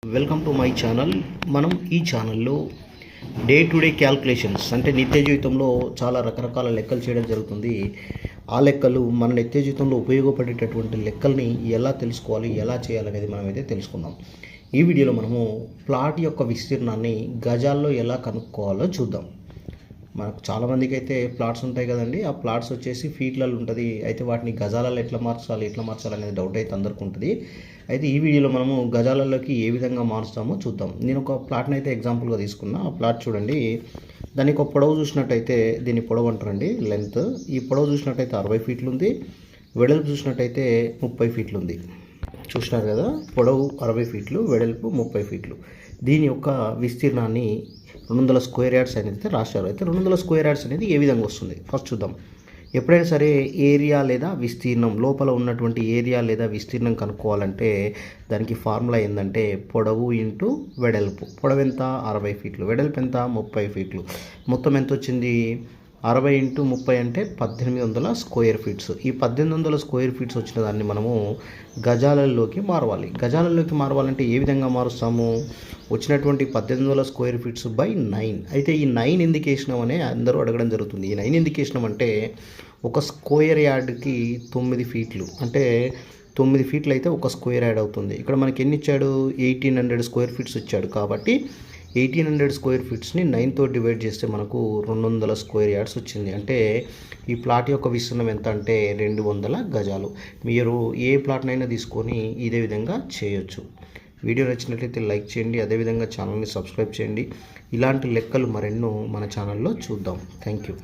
Welcome to my channel. మనం ఈ ఛానల్లో డే టు డే క్యాల్కులేషన్స్ అంటే నిత్య జీవితంలో చాలా రకరకాల లెక్కలు చేయడం జరుగుతుంది. ఆ లెక్కలు మన నిత్య జీవితంలో ఉపయోగపడేటటువంటి లెక్కల్ని ఎలా తెలుసుకోవాలి, ఎలా చేయాలనేది మనమైతే తెలుసుకుందాం. ఈ వీడియోలో మనము ప్లాట్ యొక్క విస్తీర్ణాన్ని గజాల్లో ఎలా కనుక్కోవాలో చూద్దాం. మనకు చాలామందికి అయితే ప్లాట్స్ ఉంటాయి కదండి, ఆ ప్లాట్స్ వచ్చేసి ఫీట్లలో ఉంటుంది. అయితే వాటిని గజాలలో ఎట్లా మార్చాలి అనేది డౌట్ అయితే అందరికీ ఉంటుంది. అయితే ఈ వీడియోలో మనము గజాలలోకి ఏ విధంగా మారుస్తామో చూద్దాం. నేను ఒక ప్లాట్ని అయితే ఎగ్జాంపుల్గా తీసుకున్నా. ఆ ప్లాట్ చూడండి, దానికి ఒక పొడవు చూసినట్టయితే దీన్ని పొడవు అంటారండి, లెంత్. ఈ పొడవు చూసినట్టయితే 60 ఫీట్లు ఉంది, వెడల్పు చూసినట్టయితే 30 ఫీట్లు ఉంది. చూసినారు కదా, పొడవు 60 ఫీట్లు, వెడల్పు 30 ఫీట్లు. దీని యొక్క విస్తీర్ణాన్ని 200 స్క్వేర్ యార్డ్స్ అనేది రాశారు. అయితే 200 స్క్వేర్ యార్డ్స్ అనేది ఏ విధంగా వస్తుంది ఫస్ట్ చూద్దాం. ఎప్పుడైనా సరే ఏరియా లేదా విస్తీర్ణం, లోపల ఉన్నటువంటి ఏరియా లేదా విస్తీర్ణం కనుక్కోవాలంటే దానికి ఫార్ములా ఏంటంటే పొడవు ఇంటూ వెడల్పు. పొడవు ఎంత? 60 ఫీట్లు, వెడల్పు ఎంత? 30 ఫీట్లు. మొత్తం ఎంత వచ్చింది? 60 ఇంటూ 30 అంటే 1800 స్క్వేర్ ఫీట్స్. ఈ 1800 స్క్వేర్ ఫీట్స్ వచ్చిన దాన్ని మనము గజాలలోకి మారవాలి. గజాలలోకి మారవాలంటే ఏ విధంగా మారుస్తాము? వచ్చినటువంటి 1800 స్క్వేర్ ఫీట్స్ బై 9. అయితే ఈ 9 ఎందుకు వేసినామని అందరూ అడగడం జరుగుతుంది. ఈ 9 ఎందుకు వేసినామంటే ఒక స్క్వేర్ యార్డ్కి 9 ఫీట్లు, అంటే 9 ఫీట్లు అయితే ఒక స్క్వేర్ యార్డ్ అవుతుంది. ఇక్కడ మనకి ఎన్ని ఇచ్చాడు? 1800 స్క్వేర్ ఫీట్స్ ఇచ్చాడు. కాబట్టి 1800 స్క్వేర్ ఫీట్స్ని 9తో డివైడ్ చేస్తే మనకు 200 స్క్వేర్ యార్డ్స్ వచ్చింది. అంటే ఈ ప్లాట్ యొక్క విస్తీర్ణం ఎంత అంటే 200 గజాలు. మీరు ఏ ప్లాట్నైనా తీసుకొని ఇదే విధంగా చేయొచ్చు. వీడియో నచ్చినట్లయితే లైక్ చేయండి, అదేవిధంగా ఛానల్ని సబ్స్క్రైబ్ చేయండి. ఇలాంటి లెక్కలు మరెన్నో మన ఛానల్లో చూద్దాం. Thank you.